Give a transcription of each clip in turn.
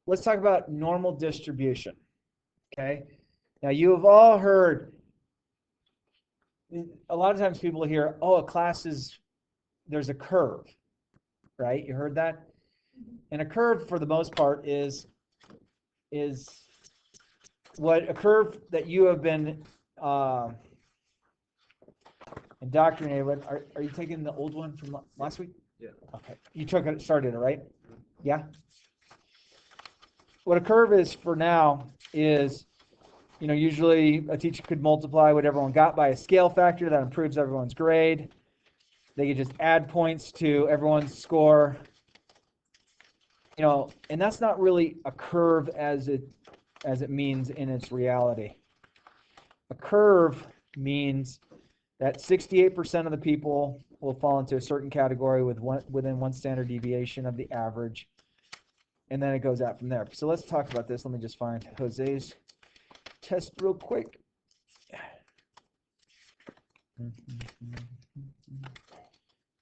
let's talk about normal distribution. Okay. Now you have all heard, a lot of times people hear, oh, a class is, there's a curve, right? You heard that? And a curve for the most part is what a curve that you have been indoctrinated with. Are you taking the old one from last week? Yeah. Okay. You started it, right? Yeah. What a curve is for now is, usually a teacher could multiply what everyone got by a scale factor that improves everyone's grade. They could just add points to everyone's score. And that's not really a curve as it means in its reality. A curve means that 68% of the people will fall into a certain category within one standard deviation of the average, and then it goes out from there. So let's talk about this. Let me just find Jose's test real quick.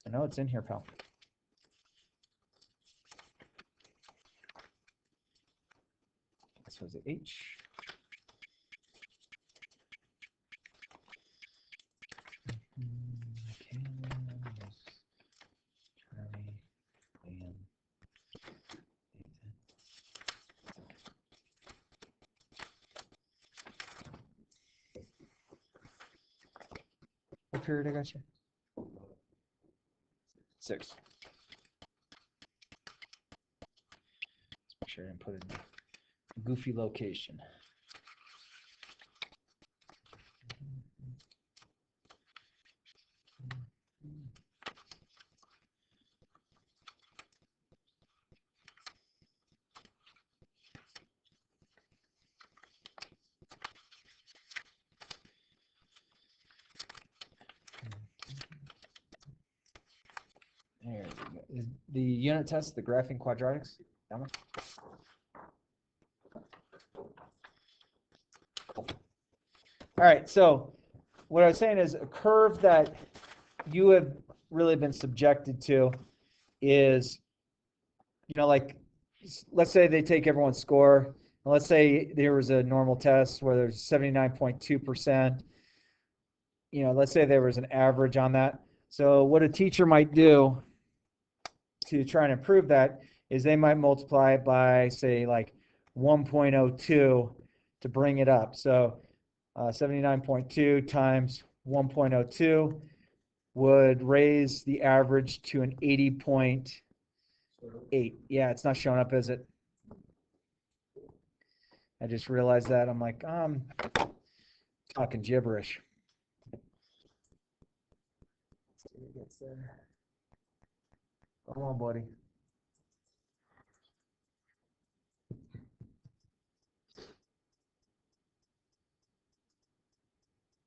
I know it's in here, pal. This was the H. What period I got you? 6. Let's make sure I didn't put it in a goofy location. There we go. Is the unit test, the graphing quadratics? That one? Cool. All right, so what I was saying is a curve that you have really been subjected to is, like, let's say they take everyone's score, and let's say there was a normal test where there's 79.2%. Let's say there was an average on that. So what a teacher might do to try and improve that is they might multiply it by, say, like 1.02 to bring it up. So 79.2 times 1.02 would raise the average to an 80.8. Yeah, it's not showing up, is it? I just realized that. I'm like, talking gibberish. Let's see what gets there. Come on, buddy.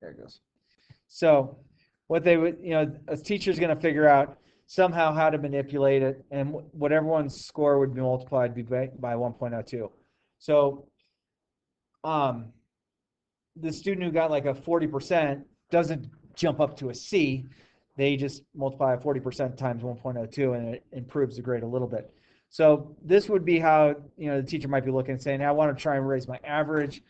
There it goes. So what they would, a teacher's going to figure out somehow how to manipulate it, and what everyone's score would be multiplied by 1.02. So the student who got like a 40% doesn't jump up to a C. They just multiply 40% times 1.02, and it improves the grade a little bit. So this would be how, the teacher might be looking and saying, hey, I want to try and raise my average.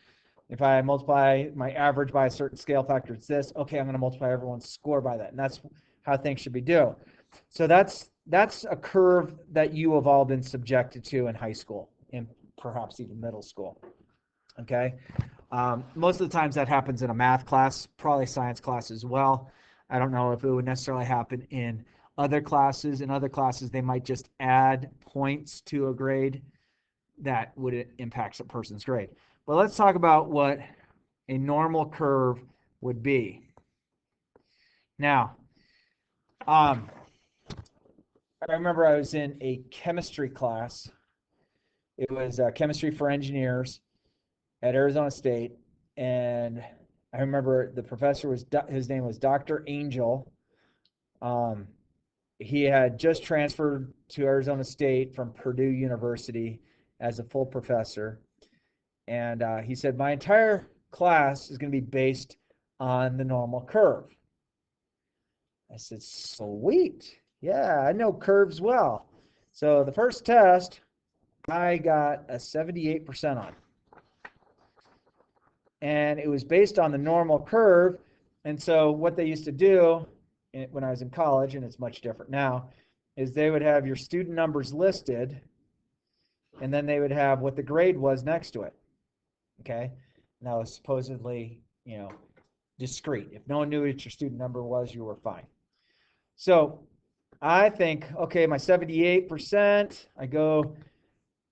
If I multiply my average by a certain scale factor, it's this. Okay, I'm going to multiply everyone's score by that. And that's how things should be done. So that's a curve that you have all been subjected to in high school and perhaps even middle school. Okay? Most of the times that happens in a math class, probably science class as well. I don't know if it would necessarily happen in other classes. In other classes, they might just add points to a grade that would impact a person's grade. But let's talk about what a normal curve would be. Now, I remember I was in a chemistry class. It was chemistry for engineers at Arizona State, and I remember the professor his name was Dr. Angel. He had just transferred to Arizona State from Purdue University as a full professor. And he said, my entire class is going to be based on the normal curve. I said, sweet. Yeah, I know curves well. So the first test, I got a 78% on. And it was based on the normal curve. And so what they used to do when I was in college, and it's much different now, is they would have your student numbers listed, and then they would have what the grade was next to it. Okay? And that was supposedly, discrete. If no one knew what your student number was, you were fine. So I think, okay, my 78%, I go,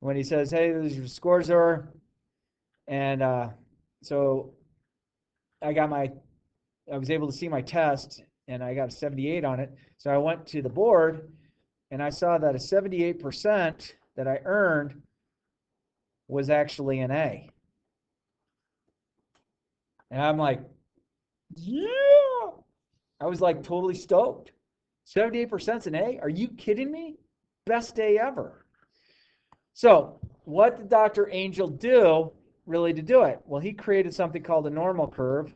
when he says, hey, those your scores are, and so I was able to see my test, and I got a 78 on it. So I went to the board, and I saw that a 78% that I earned was actually an A. And I'm like, yeah! I was like totally stoked. 78% an A? Are you kidding me? Best day ever. So what did Dr. Angel do really to do it? Well, he created something called a normal curve,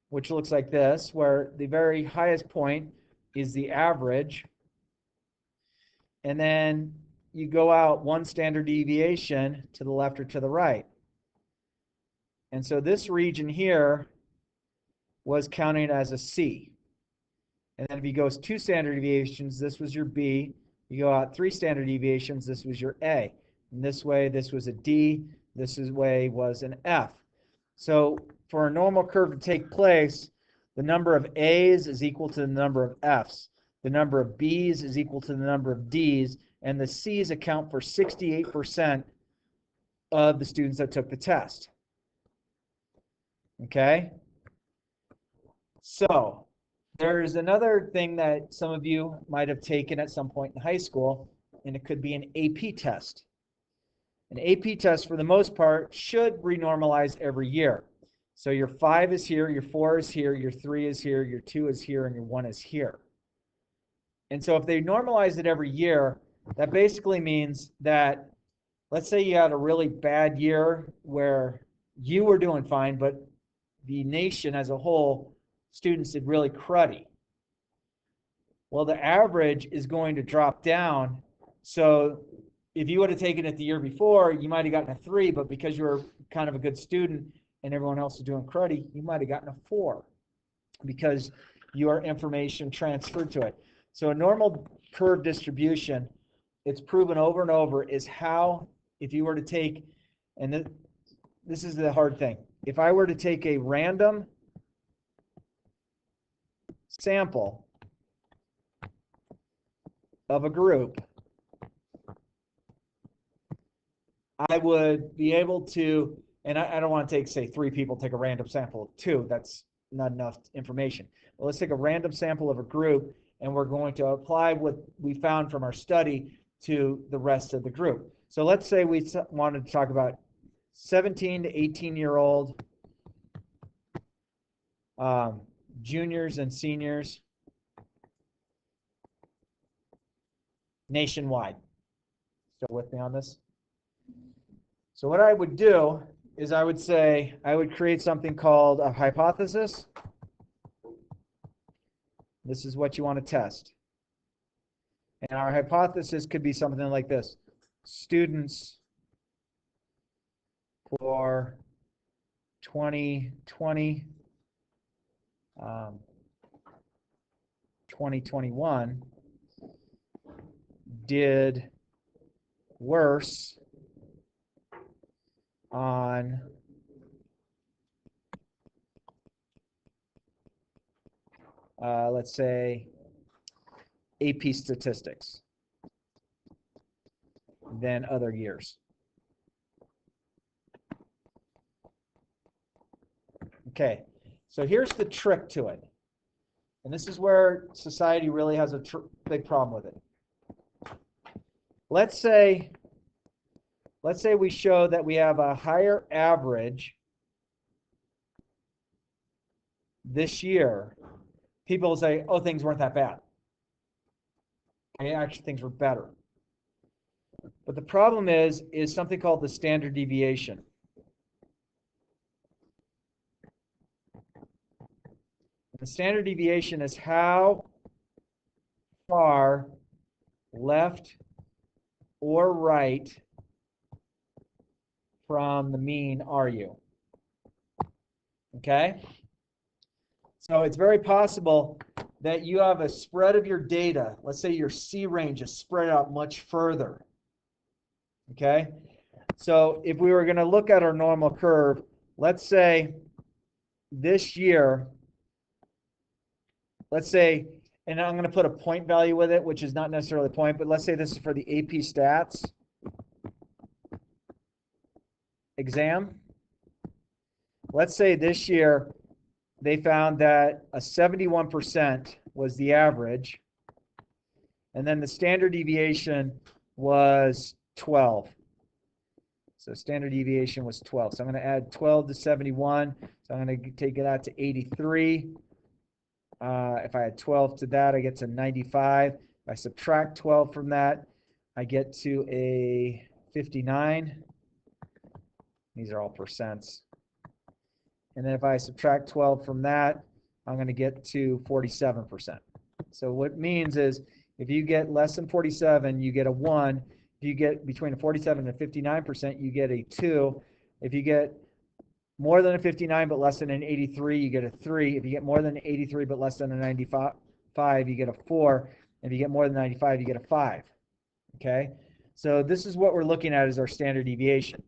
which looks like this, where the very highest point is the average. And then you go out one standard deviation to the left or to the right. And so this region here was counted as a C. And then if you go 2 standard deviations, this was your B. You go out 3 standard deviations, this was your A. And this way, this was a D. This way was an F. So for a normal curve to take place, the number of A's is equal to the number of F's. The number of B's is equal to the number of D's. And the C's account for 68% of the students that took the test. Okay? So there's another thing that some of you might have taken at some point in high school, and it could be an AP test. An AP test, for the most part, should renormalize every year. So your 5 is here, your 4 is here, your 3 is here, your 2 is here, and your 1 is here. And so if they normalize it every year, that basically means that, let's say you had a really bad year where you were doing fine, but the nation as a whole, students did really cruddy. Well, the average is going to drop down. So if you would have taken it the year before, you might have gotten a 3, but because you were kind of a good student and everyone else is doing cruddy, you might have gotten a 4 because your information transferred to it. So a normal curve distribution, it's proven over and over, is how, if you were to take, and this is the hard thing, if I were to take a random sample of a group, I would be able to, and I don't want to take, say, 3 people, take a random sample of 2. That's not enough information. Well, let's take a random sample of a group, and we're going to apply what we found from our study to the rest of the group. So let's say we wanted to talk about 17 to 18-year-old juniors and seniors nationwide. Still with me on this? So what I would do is I would create something called a hypothesis. This is what you want to test. And our hypothesis could be something like this. Students for 2020, 2021 did worse on let's say AP statistics than other years. Okay, so here's the trick to it. And this is where society really has a big problem with it. Let's say we show that we have a higher average this year. People will say, oh, things weren't that bad. Actually, things were better. But the problem is something called the standard deviation. The standard deviation is how far left or right from the mean are you? Okay? So it's very possible that you have a spread of your data. Let's say your C range is spread out much further. Okay? So if we were going to look at our normal curve, let's say this year, let's say, and I'm going to put a point value with it, which is not necessarily a point, but let's say this is for the AP Stats exam. Let's say this year they found that a 71% was the average, and then the standard deviation was 12. So standard deviation was 12. So I'm going to add 12 to 71. So I'm going to take it out to 83. If I add 12 to that, I get to 95. If I subtract 12 from that, I get to a 59. These are all percents. And then if I subtract 12 from that, I'm going to get to 47%. So what it means is if you get less than 47, you get a 1. If you get between a 47 and a 59%, you get a 2. If you get more than a 59 but less than an 83, you get a 3. If you get more than an 83 but less than a 95, you get a 4. If you get more than 95, you get a 5. Okay? So this is what we're looking at as our standard deviation.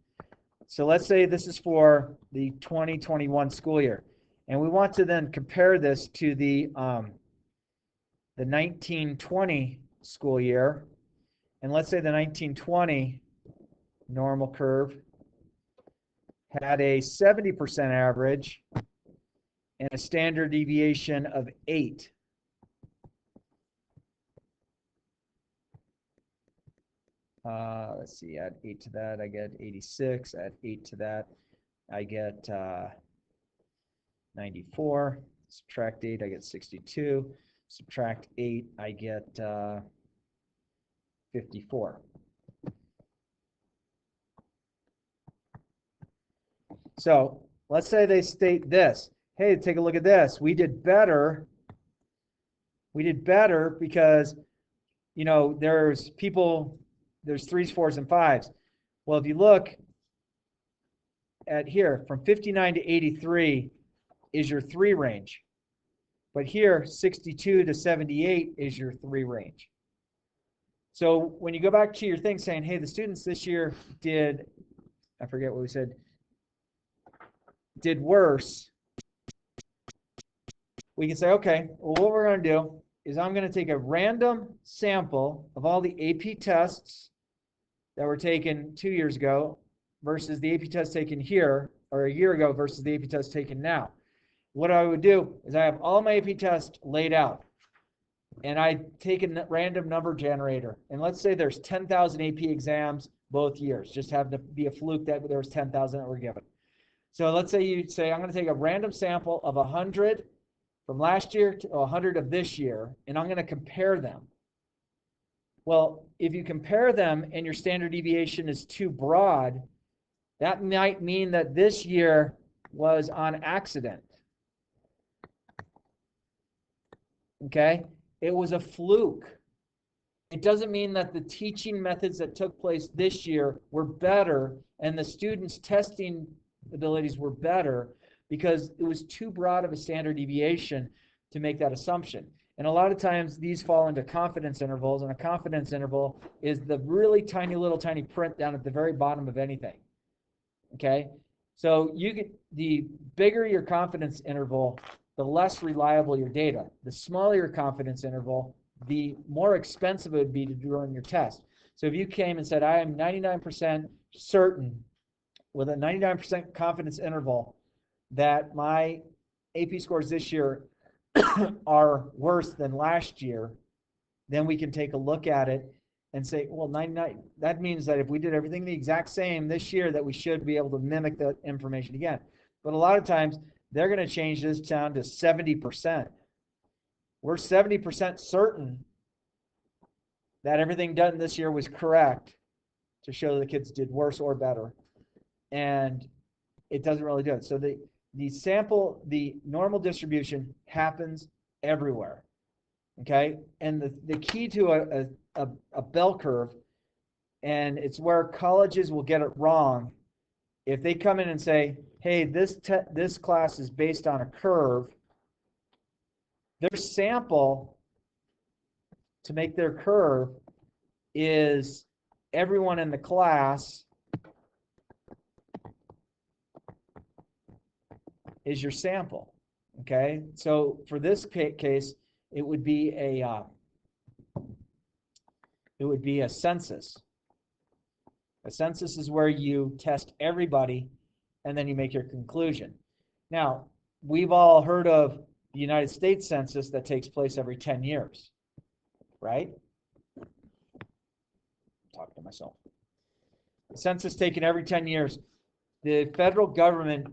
So let's say this is for the 2021 school year. And we want to then compare this to the 1920 school year. And let's say the 1920 normal curve had a 70% average and a standard deviation of 8. Let's see, add 8 to that, I get 86. Add 8 to that, I get 94. Subtract 8, I get 62. Subtract 8, I get 54. So let's say they state this. Hey, take a look at this. We did better. We did better because, you know, there's 3s, 4s, and 5s. Well, if you look at here, from 59 to 83 is your 3 range. But here, 62 to 78 is your 3 range. So when you go back to your thing saying, hey, the students this year did, I forget what we said, did worse, we can say, okay, well, what we're going to do is I'm going to take a random sample of all the AP tests that were taken 2 years ago versus the AP tests taken here, or a year ago versus the AP tests taken now. What I would do is I have all my AP tests laid out, and I take a random number generator. And let's say there's 10,000 AP exams both years. Just have to be a fluke that there was 10,000 that were given. So let's say you say, I'm going to take a random sample of 100 from last year to 100 of this year, and I'm going to compare them. Well, if you compare them and your standard deviation is too broad, that might mean that this year was on accident. Okay? It was a fluke. It doesn't mean that the teaching methods that took place this year were better and the students' testing abilities were better because it was too broad of a standard deviation to make that assumption. And a lot of times these fall into confidence intervals, and a confidence interval is the really tiny little tiny print down at the very bottom of anything. Okay? So you get the bigger your confidence interval, the less reliable your data. The smaller your confidence interval, the more expensive it would be to do on your test. So if you came and said, I am 99% certain with a 99% confidence interval that my AP scores this year are worse than last year, then we can take a look at it and say, well, 99, that means that if we did everything the exact same this year, that we should be able to mimic that information again. But a lot of times, they're going to change this down to 70%. We're 70% certain that everything done this year was correct to show the kids did worse or better. And it doesn't really do it. So the sample, the normal distribution happens everywhere. Okay? And the key to a bell curve, and it's where colleges will get it wrong, if they come in and say, hey, this class is based on a curve, their sample to make their curve is everyone in the class is your sample. Okay, so for this case, it would be a census. A census is where you test everybody and then you make your conclusion. Now, we've all heard of the United States Census that takes place every 10 years, right? I'm talking to myself. The census taken every 10 years. The federal government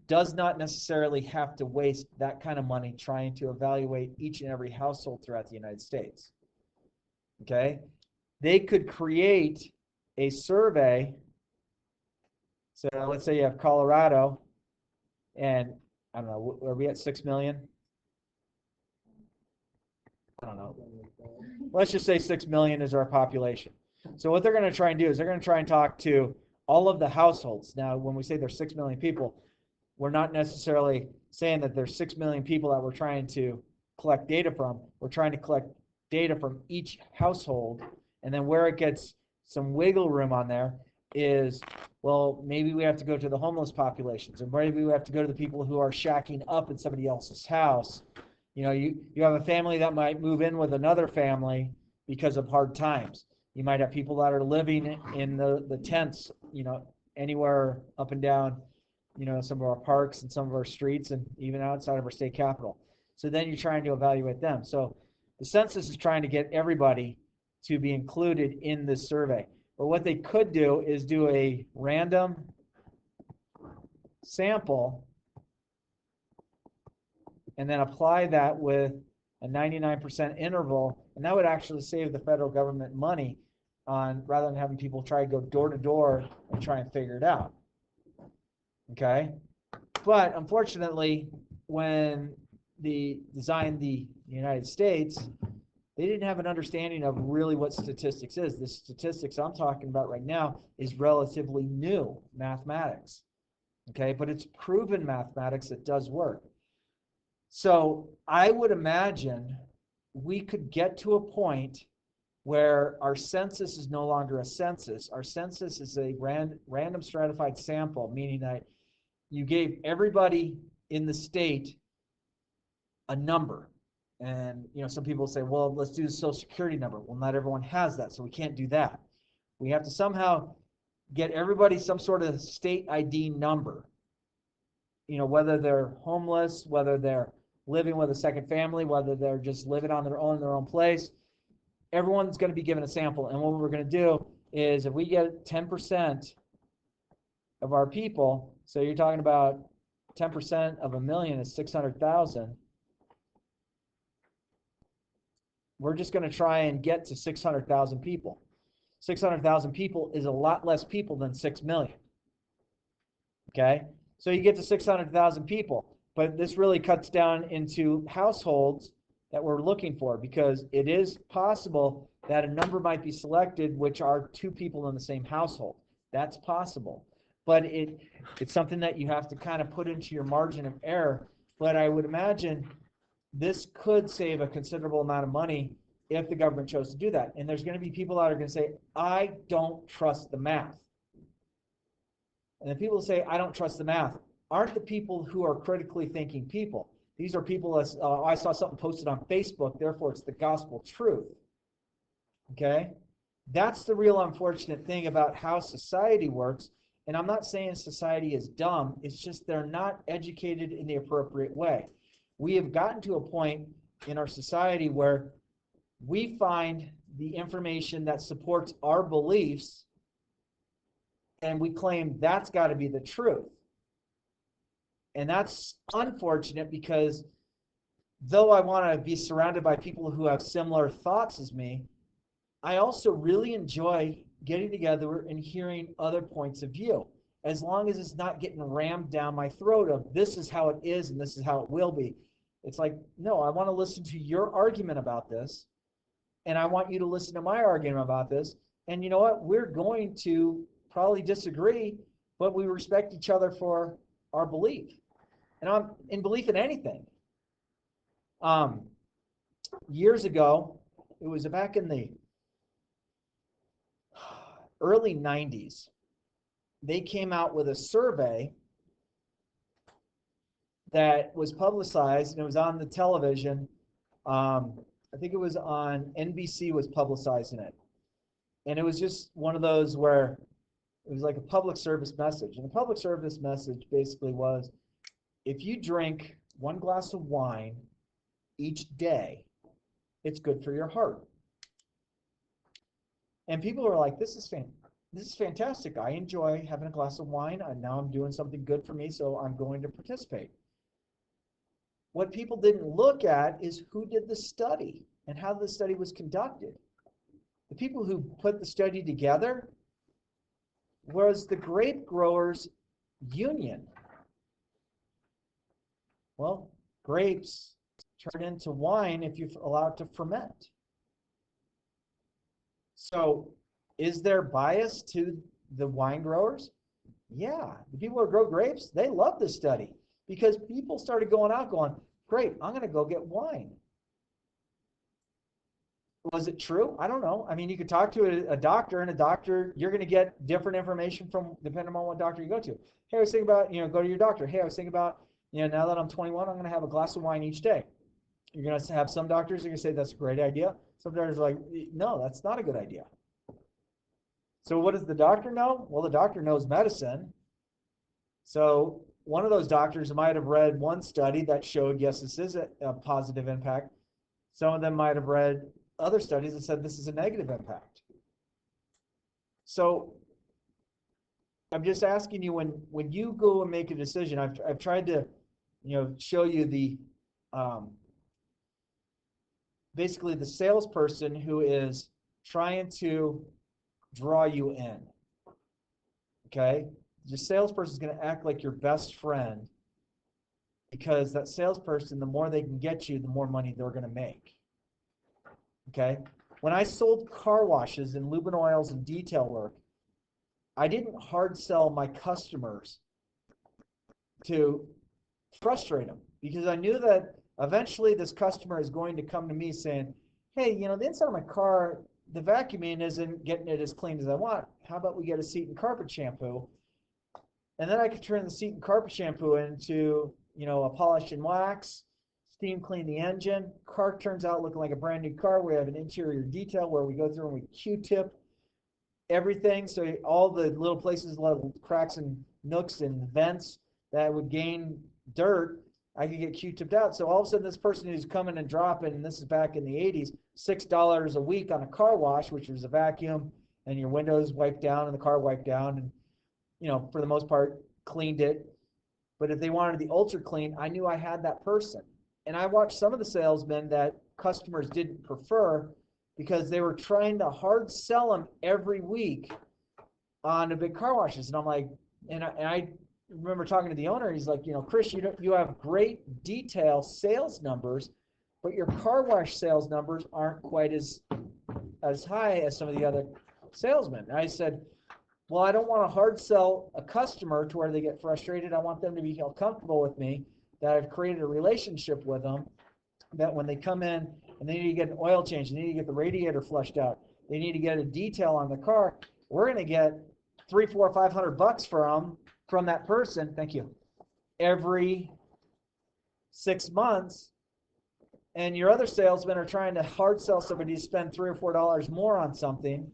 does not necessarily have to waste that kind of money trying to evaluate each and every household throughout the United States. Okay? They could create a survey. So let's say you have Colorado, and I don't know, are we at 6 million? I don't know. Let's just say 6 million is our population. So what they're going to try and do is they're going to try and talk to all of the households. Now, when we say there's 6 million people, we're not necessarily saying that there's 6 million people that we're trying to collect data from. We're trying to collect data from each household, and then where it gets some wiggle room on there is, well, maybe we have to go to the homeless populations, or maybe we have to go to the people who are shacking up in somebody else's house. You know, you have a family that might move in with another family because of hard times. You might have people that are living in the tents, you know, anywhere up and down, you know, some of our parks and some of our streets and even outside of our state capital. So then you're trying to evaluate them. So the census is trying to get everybody to be included in this survey. But what they could do is do a random sample and then apply that with a 99% interval, and that would actually save the federal government money on, rather than having people try to go door to door and try and figure it out. Okay? But unfortunately, when they designed the United States, they didn't have an understanding of really what statistics is. The statistics I'm talking about right now is relatively new mathematics. Okay? But it's proven mathematics that does work. So I would imagine we could get to a point where our census is no longer a census. Our census is a random stratified sample, meaning that you gave everybody in the state a number. And, you know, some people say, well, let's do the social security number. Well, not everyone has that, so we can't do that. We have to somehow get everybody some sort of state ID number. You know, whether they're homeless, whether they're living with a second family, whether they're just living on their own in their own place, everyone's going to be given a sample. And what we're going to do is, if we get 10% of our people, so you're talking about 10% of a million is 600,000. We're just going to try and get to 600,000 people. 600,000 people is a lot less people than 6 million. Okay? So you get to 600,000 people. But this really cuts down into households that we're looking for, because it is possible that a number might be selected which are two people in the same household. That's possible. But it's something that you have to kind of put into your margin of error. But I would imagine this could save a considerable amount of money if the government chose to do that. And there's going to be people that are going to say, I don't trust the math. And the people who say, I don't trust the math, aren't the people who are critically thinking people. These are people that, I saw something posted on Facebook, therefore it's the gospel truth. Okay? That's the real unfortunate thing about how society works. And I'm not saying society is dumb, it's just they're not educated in the appropriate way. We have gotten to a point in our society where we find the information that supports our beliefs and we claim that's got to be the truth. And that's unfortunate, because though I want to be surrounded by people who have similar thoughts as me, I also really enjoy getting together and hearing other points of view, as long as it's not getting rammed down my throat of this is how it is and this is how it will be. It's like, no, I want to listen to your argument about this, and I want you to listen to my argument about this. And you know what? We're going to probably disagree, but we respect each other for our belief. And I'm in belief in anything. Years ago, it was back in the early 90s, they came out with a survey that was publicized, and it was on the television. I think it was on NBC was publicizing it. And it was just one of those where it was like a public service message. And the public service message basically was, if you drink 1 glass of wine each day, it's good for your heart. And people were like, this is fantastic. I enjoy having a glass of wine. And now I'm doing something good for me, so I'm going to participate. What people didn't look at is who did the study and how the study was conducted. The people who put the study together was the grape growers union. Well, grapes turn into wine if you allow it to ferment. So is there bias to the wine growers? Yeah, the people who grow grapes, they love this study because people started going out going, great, I'm going to go get wine. Was it true? I don't know. I mean, you could talk to a doctor, and a doctor, you're going to get different information from depending on what doctor you go to. Hey, I was thinking about, go to your doctor. Hey, I was thinking about, now that I'm 21, I'm going to have a glass of wine each day. You're going to have some doctors are going to say that's a great idea. Some doctors are like, no, that's not a good idea. So what does the doctor know? Well, the doctor knows medicine. So one of those doctors might have read one study that showed, yes, this is a positive impact. Some of them might have read other studies that said this is a negative impact. So I'm just asking you, when you go and make a decision, I've tried to, show you the basically the salesperson who is trying to draw you in. Okay, the salesperson is going to act like your best friend because that salesperson, the more they can get you, the more money they're going to make. Okay, when I sold car washes and lube and oils and detail work, I didn't hard sell my customers to frustrate them because I knew that eventually this customer is going to come to me saying, hey, the inside of my car, the vacuuming isn't getting it as clean as I want. How about we get a seat and carpet shampoo? And then I could turn the seat and carpet shampoo into, a polish and wax, steam clean the engine. Car turns out looking like a brand new car. We have an interior detail where we go through and we Q-tip everything. So all the little places, little cracks and nooks and vents that would gain dirt, I could get Q-tipped out. So all of a sudden this person who's coming and dropping, and this is back in the 80s, $6 a week on a car wash, which was a vacuum and your windows wiped down and the car wiped down and, for the most part, cleaned it. But if they wanted the ultra clean, I knew I had that person. And I watched some of the salesmen that customers didn't prefer because they were trying to hard sell them every week on the big car washes. And I'm like, and I remember talking to the owner. He's like, Chris, you have great detail sales numbers, but your car wash sales numbers aren't quite as high as some of the other salesmen. And I said, well, I don't want to hard sell a customer to where they get frustrated. I want them to be comfortable with me, that I've created a relationship with them, that when they come in and they need to get an oil change, they need to get the radiator flushed out, they need to get a detail on the car, we're going to get $300, $400, $500 from that person, thank you, every 6 months. And your other salesmen are trying to hard sell somebody to spend $3 or $4 more on something.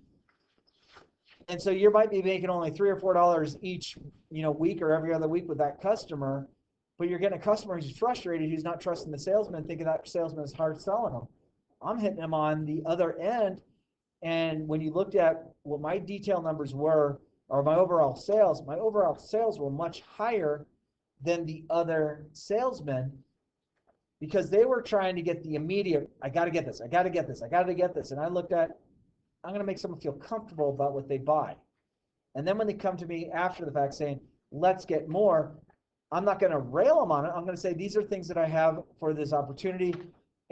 And so you might be making only $3 or $4 each, week or every other week with that customer, but you're getting a customer who's frustrated, who's not trusting the salesman, thinking that salesman is hard selling them. I'm hitting them on the other end. And when you looked at what my detail numbers were, or my overall sales were much higher than the other salesmen because they were trying to get the immediate, I got to get this, I got to get this, I got to get this. And I looked at, I'm going to make someone feel comfortable about what they buy. And then when they come to me after the fact saying, let's get more, I'm not going to rail them on it. I'm going to say, these are things that I have for this opportunity.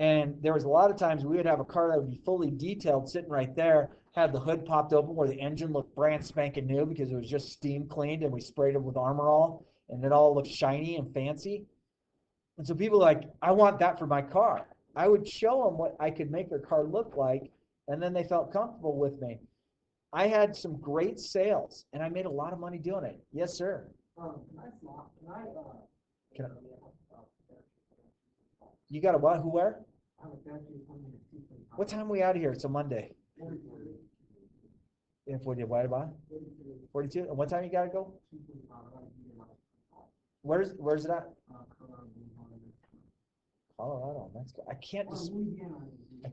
And there was a lot of times we would have a car that would be fully detailed sitting right there, had the hood popped open where the engine looked brand spanking new because it was just steam cleaned and we sprayed it with Armor All, and it all looked shiny and fancy. And so people are like, I want that for my car. I would show them what I could make their car look like, and then they felt comfortable with me. I had some great sales, and I made a lot of money doing it. Yes, sir. Can I, you got a what? Who, where? What time are we out of here? It's a Monday. If we did what about 42? And what time you got to go? Where's it at? Colorado. That's good. I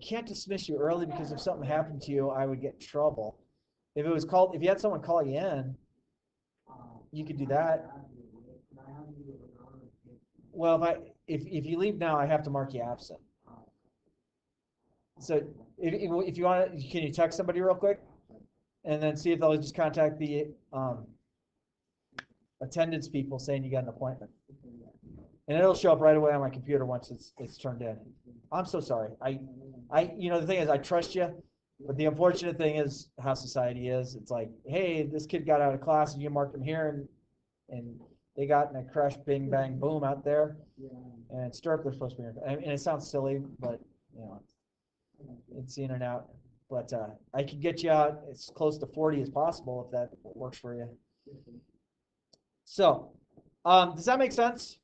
can't dismiss you early because if something happened to you, I would get in trouble. If you had someone call you in, you could do that. Well, if you leave now, I have to mark you absent. So if you want to, can you text somebody real quick, and then see if they'll just contact the attendance people saying you got an appointment, and it'll show up right away on my computer once it's turned in. I'm so sorry. The thing is, I trust you, but the unfortunate thing is how society is. It's like, hey, this kid got out of class and you marked him here, and they got in a crash, bing, bang, boom out there, and stirrup they're supposed to be in. And it sounds silly, but it's in and out. But I can get you out as close to 40 as possible if that works for you. So, does that make sense?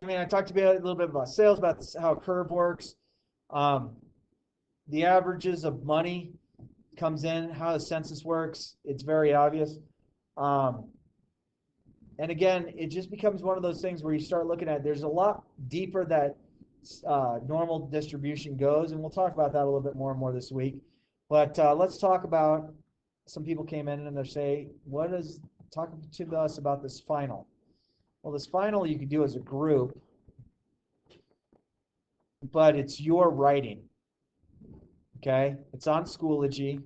I mean, I talked to you a little bit about sales, about how a curve works. The averages of money comes in, how the census works. It's very obvious. And again, it just becomes one of those things where you start looking at, there's a lot deeper that normal distribution goes, and we'll talk about that a little bit more and more this week. But let's talk about, some people came in and they're saying, talk to us about this final. Well, this final you could do as a group, but it's your writing. Okay? It's on Schoology,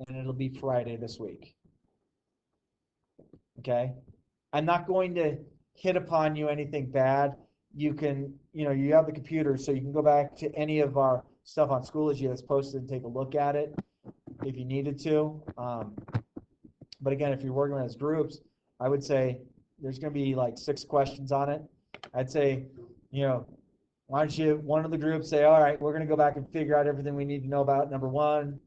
and it'll be Friday this week. Okay? I'm not going to hit upon you anything bad. You can, you have the computer, so you can go back to any of our stuff on Schoology that's posted and take a look at it if you needed to. But again, if you're working as groups, I would say there's going to be like 6 questions on it. I'd say, why don't you, one of the groups say, all right, we're going to go back and figure out everything we need to know about number 1.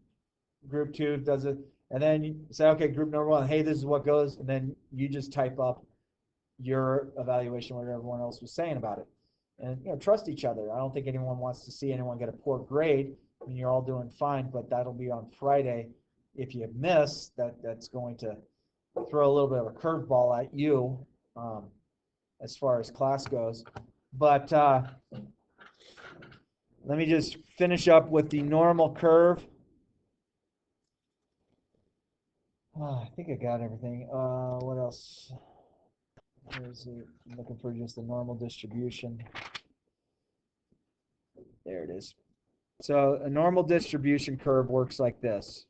Group 2 does it. And then you say, okay, group number 1, hey, this is what goes. And then you just type up your evaluation, what everyone else was saying about it. And, trust each other. I don't think anyone wants to see anyone get a poor grade. I mean, you're all doing fine, but that'll be on Friday. If you miss, that's going to throw a little bit of a curveball at you as far as class goes. But let me just finish up with the normal curve. I think I got everything. What else? Where is it? I'm looking for just the normal distribution. There it is. So a normal distribution curve works like this.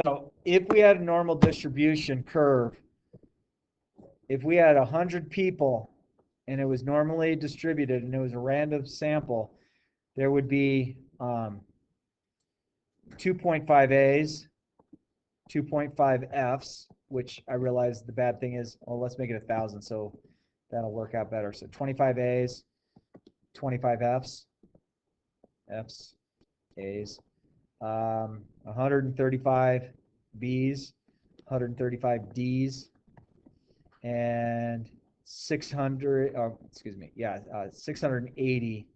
So if we had a normal distribution curve, if we had 100 people and it was normally distributed and it was a random sample, there would be 2.5 A's, 2.5 F's, which I realize the bad thing is, well, let's make it 1,000, so that'll work out better. So 25 A's, 25 F's, A's, 135 B's, 135 D's, and 680,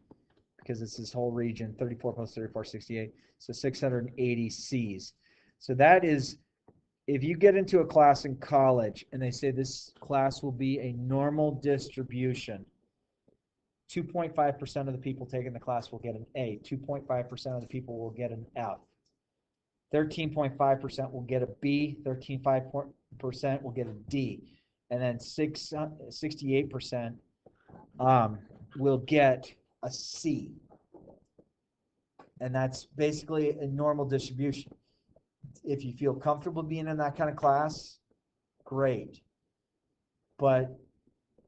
because it's this whole region, 34 plus 34, 68, so 680 C's. So that is, if you get into a class in college and they say this class will be a normal distribution, 2.5% of the people taking the class will get an A, 2.5% of the people will get an F. 13.5% will get a B, 13.5% will get a D, and then 68% will get a C. And that's basically a normal distribution. If you feel comfortable being in that kind of class, great. But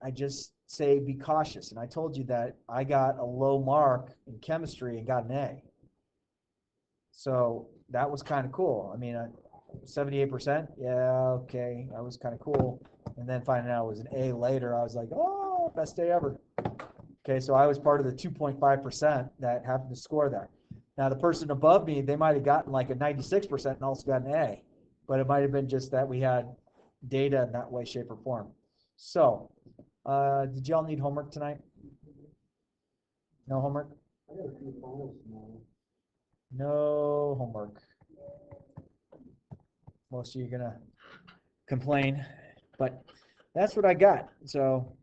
I just say be cautious. And I told you that I got a low mark in chemistry and got an A. So that was kind of cool. I mean, 78%, yeah, okay, that was kind of cool. And then finding out it was an A later, I was like, oh, best day ever. Okay, so I was part of the 2.5% that happened to score that. Now, the person above me, they might have gotten like a 96% and also got an A. But it might have been just that we had data in that way, shape, or form. So, did y'all need homework tonight? No homework? No homework. Most of you are going to complain. But that's what I got. So